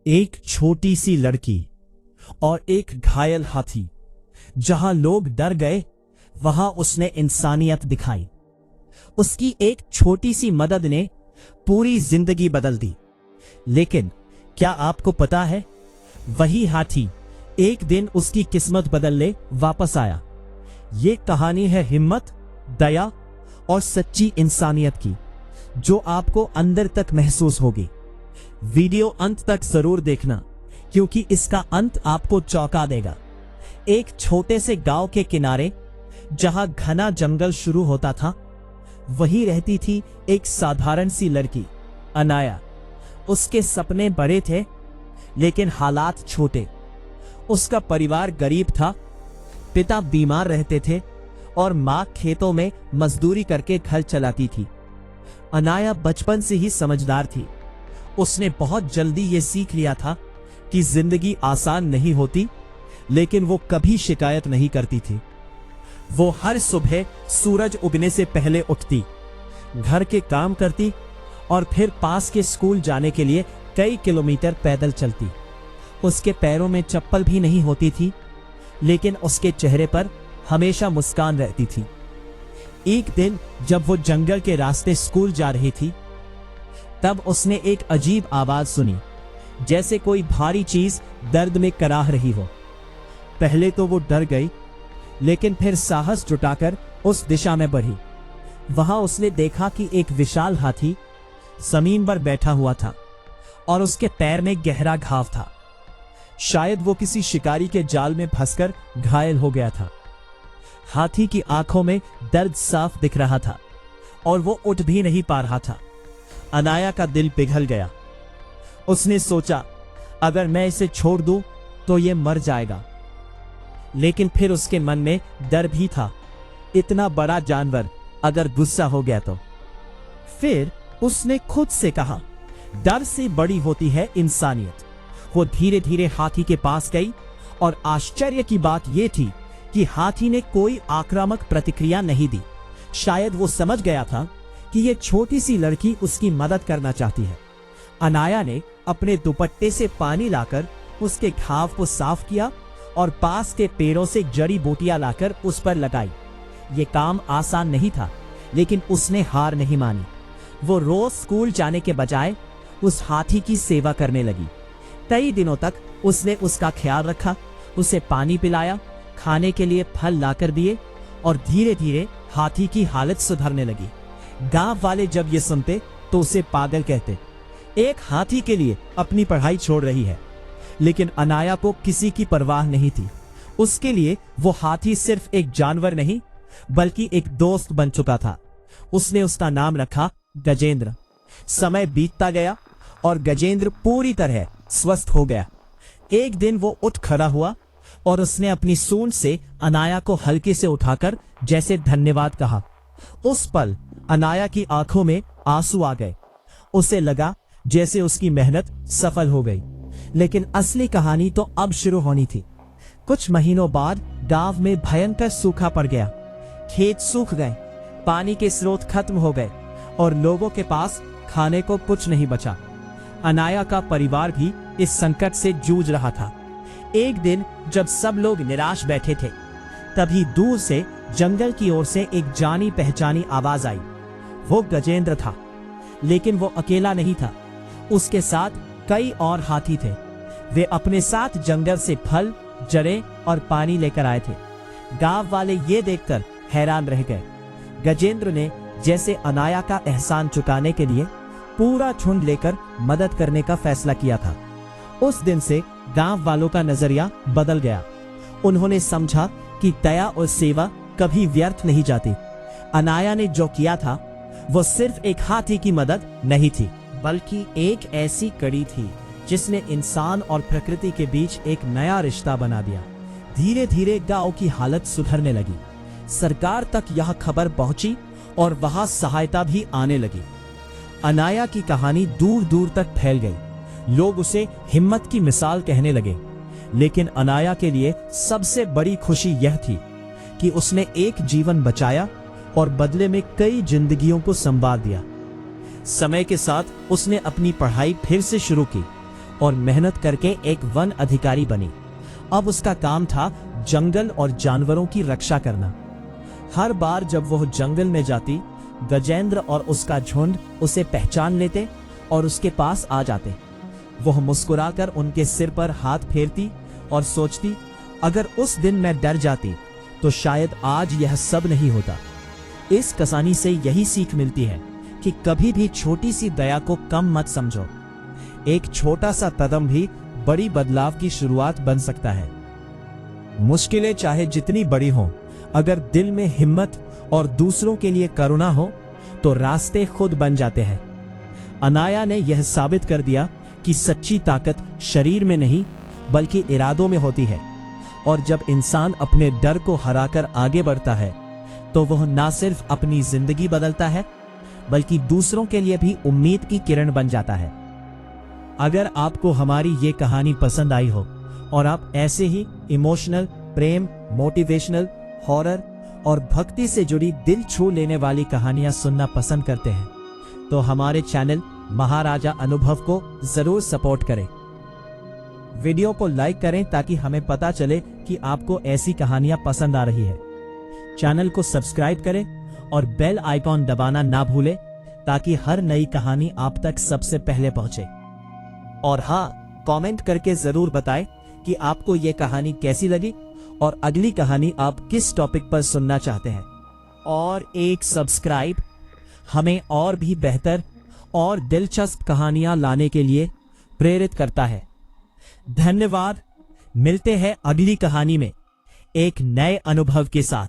एक छोटी सी लड़की और एक घायल हाथी। जहां लोग डर गए वहां उसने इंसानियत दिखाई। उसकी एक छोटी सी मदद ने पूरी जिंदगी बदल दी। लेकिन क्या आपको पता है, वही हाथी एक दिन उसकी किस्मत बदलने वापस आया। ये कहानी है हिम्मत, दया और सच्ची इंसानियत की, जो आपको अंदर तक महसूस होगी। वीडियो अंत तक जरूर देखना, क्योंकि इसका अंत आपको चौंका देगा। एक छोटे से गांव के किनारे, जहां घना जंगल शुरू होता था, वहीं रहती थी एक साधारण सी लड़की, अनाया। उसके सपने बड़े थे, लेकिन हालात छोटे। उसका परिवार गरीब था, पिता बीमार रहते थे और मां खेतों में मजदूरी करके घर चलाती थी। अनाया बचपन से ही समझदार थी। उसने बहुत जल्दी ये सीख लिया था कि जिंदगी आसान नहीं होती, लेकिन वो कभी शिकायत नहीं करती थी। वो हर सुबह सूरज उगने से पहले उठती, घर के काम करती और फिर पास के स्कूल जाने के लिए कई किलोमीटर पैदल चलती। उसके पैरों में चप्पल भी नहीं होती थी, लेकिन उसके चेहरे पर हमेशा मुस्कान रहती थी। एक दिन जब वो जंगल के रास्ते स्कूल जा रही थी, तब उसने एक अजीब आवाज सुनी, जैसे कोई भारी चीज दर्द में कराह रही हो। पहले तो वो डर गई, लेकिन फिर साहस जुटाकर उस दिशा में बढ़ी। वहां उसने देखा कि एक विशाल हाथी जमीन पर बैठा हुआ था और उसके पैर में गहरा घाव था। शायद वो किसी शिकारी के जाल में फंसकर घायल हो गया था। हाथी की आंखों में दर्द साफ दिख रहा था और वो उठ भी नहीं पा रहा था। अनाया का दिल पिघल गया। उसने सोचा, अगर मैं इसे छोड़ दूं तो ये मर जाएगा। लेकिन फिर उसके मन में डर भी था, इतना बड़ा जानवर अगर गुस्सा हो गया तो। फिर उसने खुद से कहा, डर से बड़ी होती है इंसानियत। वो धीरे धीरे हाथी के पास गई और आश्चर्य की बात यह थी कि हाथी ने कोई आक्रामक प्रतिक्रिया नहीं दी। शायद वो समझ गया था कि ये छोटी सी लड़की उसकी मदद करना चाहती है। अनाया ने अपने दुपट्टे से पानी लाकर उसके घाव को साफ किया और पास के पेड़ों से जड़ी बूटियां लाकर उस पर लगाई। ये काम आसान नहीं था, लेकिन उसने हार नहीं मानी। वो रोज स्कूल जाने के बजाय उस हाथी की सेवा करने लगी। कई दिनों तक उसने उसका ख्याल रखा, उसे पानी पिलाया, खाने के लिए फल लाकर दिए और धीरे धीरे हाथी की हालत सुधरने लगी। गांव वाले जब ये सुनते तो उसे पागल कहते। एक हाथी के लिए अपनी पढ़ाई छोड़ रही है। लेकिन अनाया को किसी की परवाह नहीं थी। उसके लिए वो हाथी सिर्फ एक जानवर नहीं, बल्कि एक दोस्त बन चुका था। उसने उसका नाम रखा गजेंद्र। समय बीतता गया और गजेंद्र पूरी तरह स्वस्थ हो गया। एक दिन वो उठ खड़ा हुआ और उसने अपनी सूंड से अनाया को हल्के से उठाकर जैसे धन्यवाद कहा। उस पल अनाया की आंखों में आंसू आ गए। उसे लगा जैसे उसकी मेहनत सफल हो गई। लेकिन असली कहानी तो अब शुरू होनी थी। कुछ महीनों बाद गांव में भयंकर सूखा पड़ गया। खेत सूख गए, पानी के स्रोत खत्म हो गए और लोगों के पास खाने को कुछ नहीं बचा। अनाया का परिवार भी इस संकट से जूझ रहा था। एक दिन जब सब लोग निराश बैठे थे, तभी दूर से जंगल की ओर से एक जानी पहचानी आवाज आई। वो गजेंद्र था, लेकिन वो अकेला नहीं था। उसके साथ कई और हाथी थे। वे अपने साथ जंगल से फल, जड़ें और पानी लेकर आए थे। गांव वाले ये देखकर हैरान रह गए। गजेंद्र ने जैसे अनाया का एहसान चुकाने के लिए पूरा झुंड लेकर मदद करने का फैसला किया था। उस दिन से गांव वालों का नजरिया बदल गया। उन्होंने समझा कि दया और सेवा कभी व्यर्थ नहीं जाती। अनाया ने जो किया था वो सिर्फ एक हाथी की मदद नहीं थी, बल्कि एक ऐसी कड़ी थी जिसने इंसान और प्रकृति के बीच एक नया रिश्ता बना दिया। धीरे धीरे गांव की हालत सुधरने लगी। सरकार तक यह खबर पहुंची और वहां सहायता भी आने लगी। अनाया की कहानी दूर दूर तक फैल गई। लोग उसे हिम्मत की मिसाल कहने लगे। लेकिन अनाया के लिए सबसे बड़ी खुशी यह थी कि उसने एक जीवन बचाया और बदले में कई जिंदगियों को संवार दिया। समय के साथ उसने अपनी पढ़ाई फिर से शुरू की और मेहनत करके एक वन अधिकारी बनी। अब उसका काम था जंगल और जानवरों की रक्षा करना। हर बार जब वह जंगल में जाती, गजेंद्र और उसका झुंड उसे पहचान लेते और उसके पास आ जाते। वह मुस्कुराकर उनके सिर पर हाथ फेरती और सोचती, अगर उस दिन मैं डर जाती तो शायद आज यह सब नहीं होता। इस कहानी से यही सीख मिलती है कि कभी भी छोटी सी दया को कम मत समझो। एक छोटा सा कदम भी बड़ी बदलाव की शुरुआत बन सकता है। मुश्किलें चाहे जितनी बड़ी हों, अगर दिल में हिम्मत और दूसरों के लिए करुणा हो तो रास्ते खुद बन जाते हैं। अनाया ने यह साबित कर दिया कि सच्ची ताकत शरीर में नहीं बल्कि इरादों में होती है, और जब इंसान अपने डर को हराकर आगे बढ़ता है तो वह ना सिर्फ अपनी जिंदगी बदलता है बल्कि दूसरों के लिए भी उम्मीद की किरण बन जाता है। अगर आपको हमारी ये कहानी पसंद आई हो और आप ऐसे ही इमोशनल, प्रेम, मोटिवेशनल, हॉरर और भक्ति से जुड़ी दिल छू लेने वाली कहानियां सुनना पसंद करते हैं तो हमारे चैनल महाराजा अनुभव को जरूर सपोर्ट करें। वीडियो को लाइक करें ताकि हमें पता चले कि आपको ऐसी कहानियां पसंद आ रही है। चैनल को सब्सक्राइब करें और बेल आइकॉन दबाना ना भूलें ताकि हर नई कहानी आप तक सबसे पहले पहुंचे। और हाँ, कमेंट करके जरूर बताएं कि आपको ये कहानी कैसी लगी और अगली कहानी आप किस टॉपिक पर सुनना चाहते हैं। और एक सब्सक्राइब हमें और भी बेहतर और दिलचस्प कहानियां लाने के लिए प्रेरित करता है। धन्यवाद। मिलते हैं अगली कहानी में एक नए अनुभव के साथ।